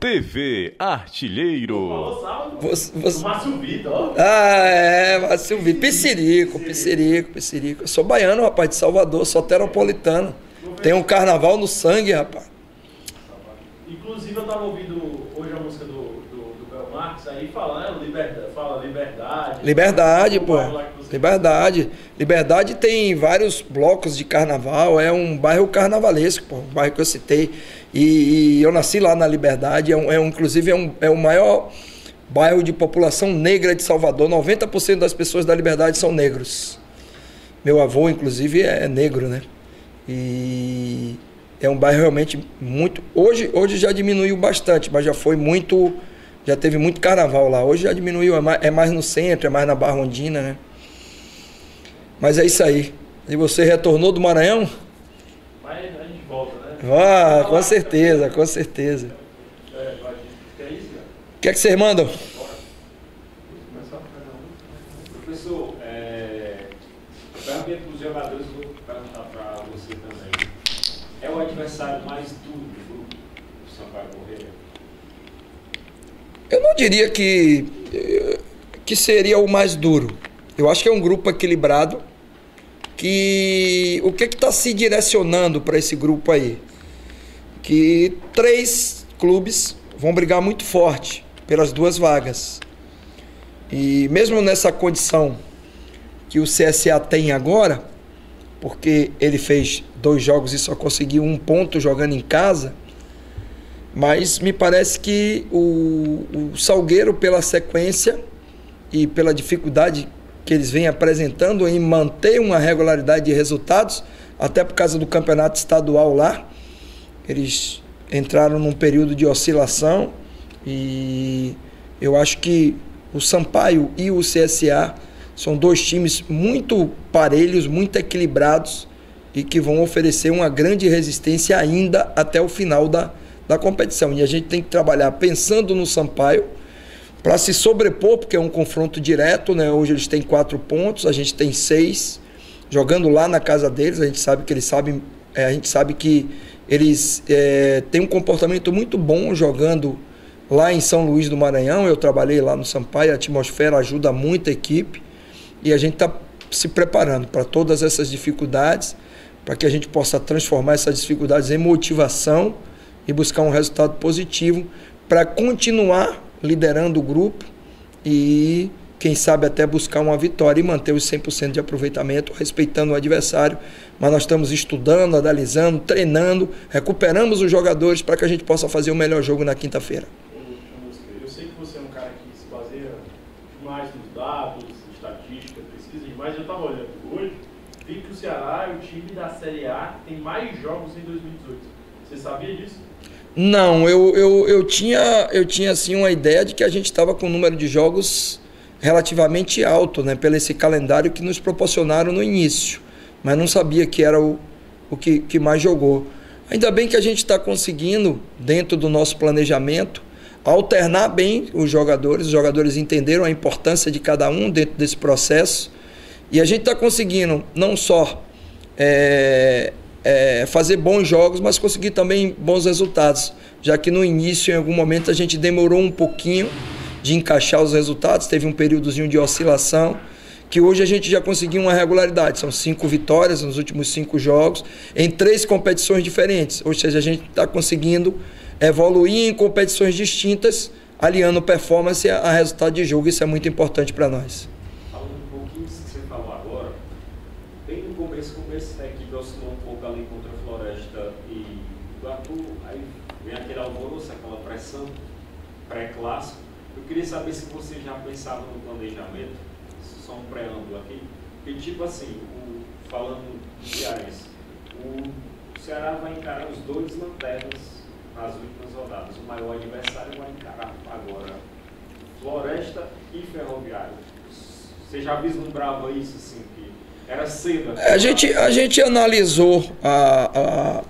TV Artilheiro. Márcio Vitor, ó. Márcio Vitor. Piscirico. Eu sou baiano, rapaz, de Salvador, soteropolitano. Tem um carnaval no sangue, rapaz. Inclusive, eu tava ouvindo hoje a música do Bel Marques, aí fala liberdade. Liberdade, pô. Liberdade tem vários blocos de carnaval, é um bairro carnavalesco, pô, um bairro que eu citei. E eu nasci lá na Liberdade, inclusive é o maior bairro de população negra de Salvador. 90% das pessoas da Liberdade são negros. Meu avô, inclusive, é negro, né? E é um bairro realmente muito... Hoje já diminuiu bastante, mas já teve muito carnaval lá. Hoje já diminuiu, é mais no centro, é mais na Barra Ondina, né? Mas é isso aí. E você retornou do Maranhão? Mas a gente volta, né? Com certeza. Que é isso, cara? O que é que vocês mandam? Professor, pergunta dos jogadores, vou perguntar para você também. É o adversário mais duro do grupo, o Sampaio Corrêa? Eu não diria que seria o mais duro. Eu acho que é um grupo equilibrado. O que está se direcionando para esse grupo aí? Que 3 clubes vão brigar muito forte pelas 2 vagas. E mesmo nessa condição que o CSA tem agora, porque ele fez 2 jogos e só conseguiu 1 ponto jogando em casa, mas me parece que o Salgueiro, pela sequência e pela dificuldade que eles vêm apresentando em manter uma regularidade de resultados, até por causa do campeonato estadual lá, eles entraram num período de oscilação e eu acho que o Sampaio e o CSA são 2 times muito parelhos, muito equilibrados e que vão oferecer uma grande resistência ainda até o final da competição. E a gente tem que trabalhar pensando no Sampaio para se sobrepor, porque é um confronto direto, né? Hoje eles têm 4 pontos, a gente tem 6, jogando lá na casa deles. A gente sabe que eles têm um comportamento muito bom jogando lá em São Luís do Maranhão. Eu trabalhei lá no Sampaio, a atmosfera ajuda muito a equipe e a gente está se preparando para todas essas dificuldades, para que a gente possa transformar essas dificuldades em motivação e buscar um resultado positivo para continuar liderando o grupo e, quem sabe, até buscar uma vitória e manter os 100% de aproveitamento, respeitando o adversário. Mas nós estamos estudando, analisando, treinando, recuperamos os jogadores para que a gente possa fazer o melhor jogo na quinta-feira. Eu sei que você é um cara que se baseia demais nos dados, estatística, pesquisa demais. Eu estava olhando hoje, vi que o Ceará é o time da Série A que tem mais jogos em 2018. Você sabia disso? Não, eu tinha assim uma ideia de que a gente estava com um número de jogos relativamente alto, né, pelo esse calendário que nos proporcionaram no início, mas não sabia que era o que mais jogou. Ainda bem que a gente está conseguindo, dentro do nosso planejamento, alternar bem os jogadores entenderam a importância de cada um dentro desse processo, e a gente está conseguindo não só fazer bons jogos, mas conseguir também bons resultados, já que no início, em algum momento, a gente demorou um pouquinho de encaixar os resultados, teve um períodozinho de oscilação, que hoje a gente já conseguiu uma regularidade. São 5 vitórias nos últimos 5 jogos, em 3 competições diferentes, ou seja, a gente está conseguindo evoluir em competições distintas, aliando performance a resultado de jogo. Isso é muito importante para nós. Falando um pouquinho disso que você falou agora, bem no começo a equipe oscilou um pouco ali contra a Floresta e Iguatu, aí vem aquele alvoroço, aquela pressão pré-clássico. Eu queria saber se você já pensava no planejamento, só um preâmbulo aqui, porque tipo assim, falando do Cearense, o Ceará vai encarar os 2 lanternas nas últimas rodadas. O maior adversário vai encarar agora Floresta e Ferroviário. Você já vislumbrava isso assim, que era cedo? A gente analisou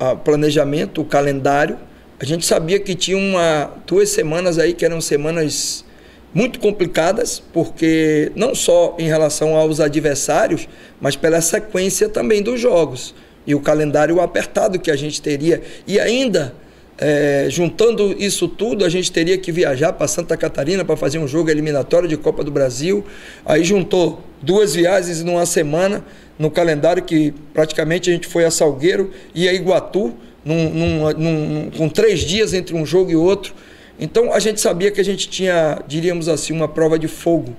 o planejamento, o calendário. A gente sabia que tinha 2 semanas aí que eram semanas muito complicadas, porque não só em relação aos adversários, mas pela sequência também dos jogos. E o calendário apertado que a gente teria. E ainda juntando isso tudo, a gente teria que viajar para Santa Catarina para fazer um jogo eliminatório de Copa do Brasil. Aí juntou 2 viagens numa semana no calendário, que praticamente a gente foi a Salgueiro e a Iguatu, com 3 dias entre um jogo e outro. Então a gente sabia que a gente tinha, diríamos assim, uma prova de fogo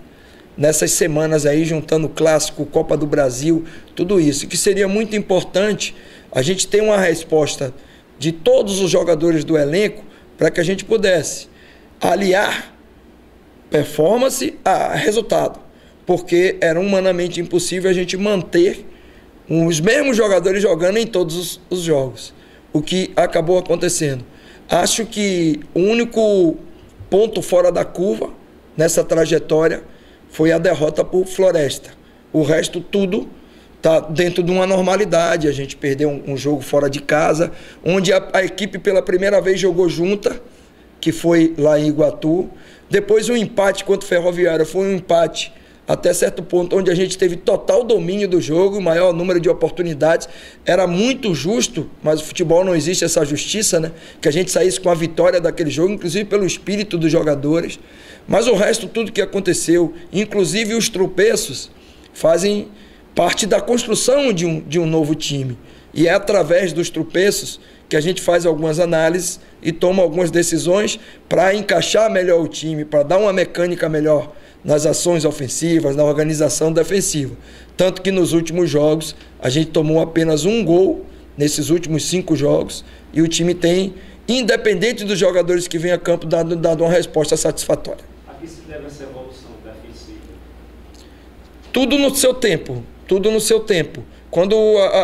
nessas semanas aí, juntando o Clássico, Copa do Brasil, tudo isso. E que seria muito importante a gente ter uma resposta de todos os jogadores do elenco para que a gente pudesse aliar performance a resultado, porque era humanamente impossível a gente manter os mesmos jogadores jogando em todos os jogos, o que acabou acontecendo. Acho que o único ponto fora da curva nessa trajetória foi a derrota por Floresta. O resto tudo está dentro de uma normalidade. A gente perdeu um jogo fora de casa, onde a equipe pela primeira vez jogou junta, que foi lá em Iguatu. Depois um empate contra o Ferroviário, foi um empate até certo ponto, onde a gente teve total domínio do jogo, maior número de oportunidades. Era muito justo, mas o futebol não existe essa justiça, né? Que a gente saísse com a vitória daquele jogo, inclusive pelo espírito dos jogadores. Mas o resto, tudo que aconteceu, inclusive os tropeços, fazem parte da construção de um novo time. E é através dos tropeços que a gente faz algumas análises e toma algumas decisões para encaixar melhor o time, para dar uma mecânica melhor nas ações ofensivas, na organização defensiva. Tanto que nos últimos jogos a gente tomou apenas 1 gol nesses últimos 5 jogos e o time tem, independente dos jogadores que vêm a campo, dado uma resposta satisfatória. A que se deve essa evolução defensiva? Tudo no seu tempo, tudo no seu tempo. Quando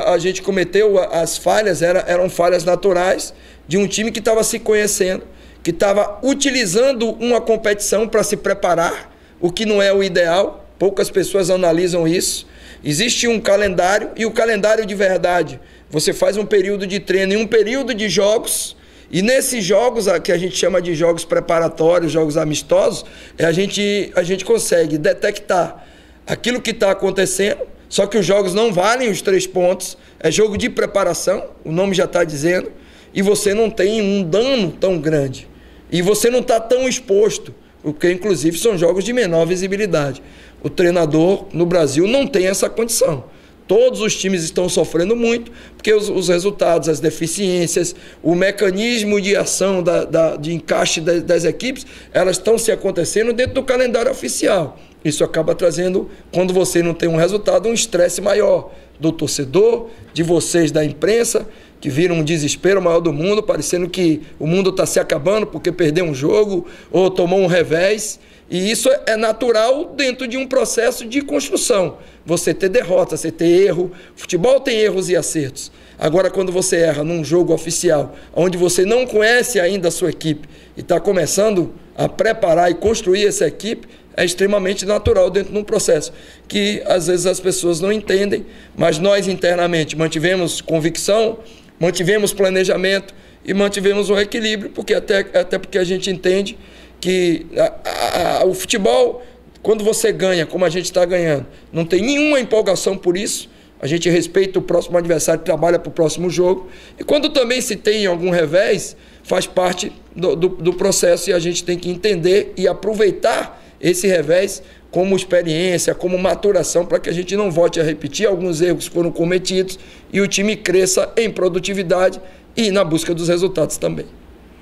a gente cometeu as falhas, eram falhas naturais de um time que estava se conhecendo, que estava utilizando uma competição para se preparar, o que não é o ideal. Poucas pessoas analisam isso. Existe um calendário, e o calendário de verdade, você faz um período de treino e um período de jogos, e nesses jogos, que a gente chama de jogos preparatórios, jogos amistosos, a gente consegue detectar aquilo que está acontecendo. Só que os jogos não valem os 3 pontos, é jogo de preparação, o nome já está dizendo, e você não tem um dano tão grande, e você não está tão exposto, porque inclusive são jogos de menor visibilidade. O treinador no Brasil não tem essa condição. Todos os times estão sofrendo muito, porque os resultados, as deficiências, o mecanismo de ação, de encaixe das equipes, elas estão se acontecendo dentro do calendário oficial. Isso acaba trazendo, quando você não tem um resultado, um estresse maior do torcedor, de vocês da imprensa, que viram um desespero maior do mundo, parecendo que o mundo está se acabando porque perdeu um jogo ou tomou um revés. E isso é natural dentro de um processo de construção. Você ter derrota, você ter erro. Futebol tem erros e acertos. Agora, quando você erra num jogo oficial, onde você não conhece ainda a sua equipe e está começando a preparar e construir essa equipe, é extremamente natural dentro de um processo que às vezes as pessoas não entendem, mas nós internamente mantivemos convicção, mantivemos planejamento e mantivemos um equilíbrio, porque até porque a gente entende que o futebol, quando você ganha, como a gente está ganhando, não tem nenhuma empolgação por isso. A gente respeita o próximo adversário, trabalha para o próximo jogo. E quando também se tem algum revés, faz parte do processo, e a gente tem que entender e aproveitar esse revés como experiência, como maturação, para que a gente não volte a repetir alguns erros que foram cometidos e o time cresça em produtividade e na busca dos resultados também.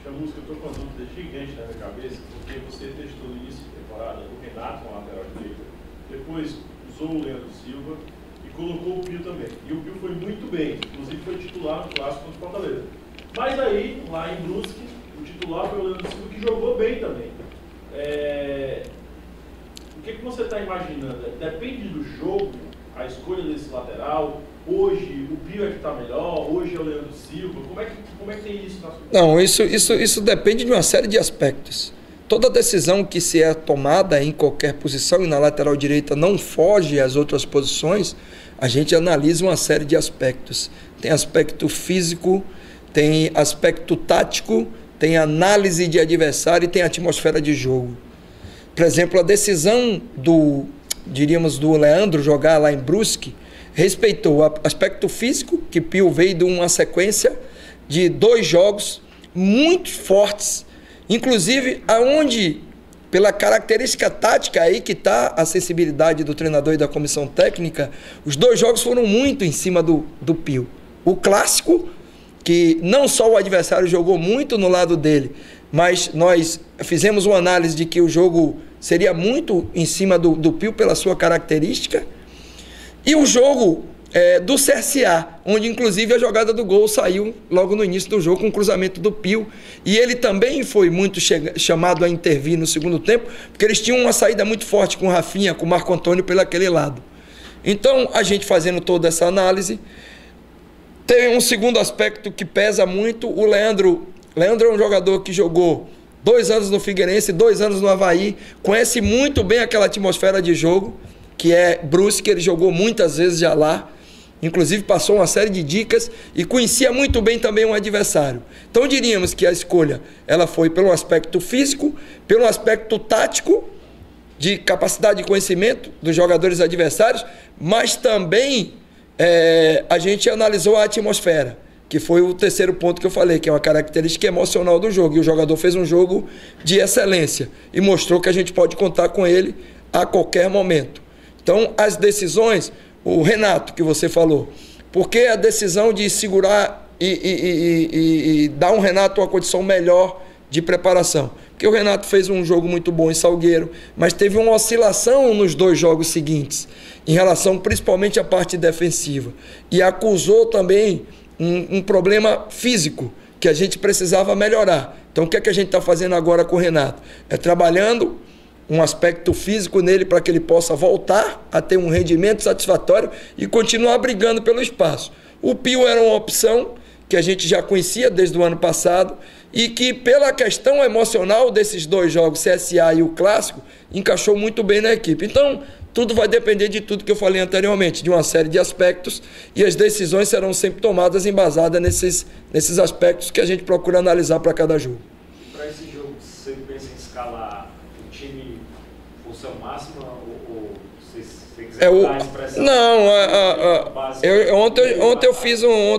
Chamusca, eu estou com uma dúvida gigante na minha cabeça, porque você testou no início de temporada o Renato com a lateral direita, depois usou o Leandro Silva e colocou o Pio também. E o Pio foi muito bem, inclusive foi titular no Clássico contra o Fortaleza. Mas aí, lá em Brusque, o titular foi o Leandro Silva, que jogou bem também. O que você está imaginando? Depende do jogo, a escolha desse lateral? Hoje o Pio é que está melhor? Hoje é o Leandro Silva? Como é que tem isso na sua... Não, isso depende de uma série de aspectos. Toda decisão que se é tomada em qualquer posição, e na lateral direita não foge às outras posições, a gente analisa uma série de aspectos. Tem aspecto físico, tem aspecto tático, tem análise de adversário e tem atmosfera de jogo. Por exemplo, a decisão do Leandro jogar lá em Brusque respeitou o aspecto físico, que Pio veio de uma sequência de 2 jogos muito fortes, inclusive aonde, pela característica tática aí que está a sensibilidade do treinador e da comissão técnica, os 2 jogos foram muito em cima do Pio. O clássico, que não só o adversário jogou muito no lado dele, mas nós fizemos uma análise de que o jogo seria muito em cima do Pio pela sua característica, e o jogo do CSA, onde inclusive a jogada do gol saiu logo no início do jogo com o cruzamento do Pio, e ele também foi muito chamado a intervir no segundo tempo, porque eles tinham uma saída muito forte com o Rafinha, com o Marco Antônio pelo aquele lado. Então, a gente fazendo toda essa análise, tem um segundo aspecto que pesa muito. O Leandro é um jogador que jogou 2 anos no Figueirense, 2 anos no Avaí, conhece muito bem aquela atmosfera de jogo, que é Brusque, ele jogou muitas vezes já lá, inclusive passou uma série de dicas e conhecia muito bem também o adversário. Então diríamos que a escolha ela foi pelo aspecto físico, pelo aspecto tático, de capacidade de conhecimento dos jogadores adversários, mas também a gente analisou a atmosfera, que foi o terceiro ponto que eu falei, que é uma característica emocional do jogo. E o jogador fez um jogo de excelência e mostrou que a gente pode contar com ele a qualquer momento. Então, as decisões, o Renato, que você falou, por que a decisão de segurar e dar ao Renato uma condição melhor de preparação? Porque o Renato fez um jogo muito bom em Salgueiro, mas teve uma oscilação nos 2 jogos seguintes, em relação principalmente à parte defensiva. E acusou também um problema físico, que a gente precisava melhorar. Então, o que é que a gente está fazendo agora com o Renato? É trabalhando um aspecto físico nele para que ele possa voltar a ter um rendimento satisfatório e continuar brigando pelo espaço. O Pio era uma opção que a gente já conhecia desde o ano passado e que, pela questão emocional desses 2 jogos, CSA e o Clássico, encaixou muito bem na equipe. Então, tudo vai depender de tudo que eu falei anteriormente, de uma série de aspectos, e as decisões serão sempre tomadas embasadas nesses aspectos que a gente procura analisar para cada jogo. Para esse jogo, você pensa em escalar o time função máxima ou você quiser dar a expressão? Não, ontem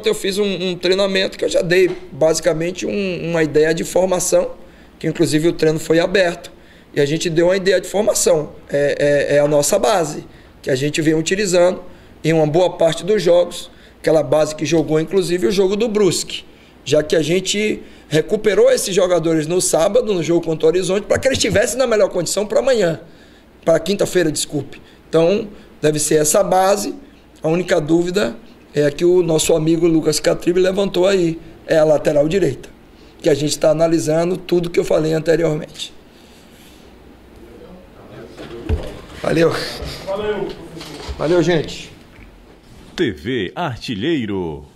eu fiz um treinamento que eu já dei basicamente uma ideia de formação, que inclusive o treino foi aberto, e a gente deu uma ideia de formação. É a nossa base, que a gente vem utilizando em uma boa parte dos jogos, aquela base que jogou inclusive o jogo do Brusque, já que a gente recuperou esses jogadores no sábado, no jogo contra o Horizonte, para que eles estivessem na melhor condição para amanhã, para quinta-feira, desculpe. Então, deve ser essa base. A única dúvida é a que o nosso amigo Lucas Catribe levantou aí, é a lateral direita, que a gente está analisando tudo que eu falei anteriormente. Valeu. Valeu, Valeu, gente. TV Artilheiro.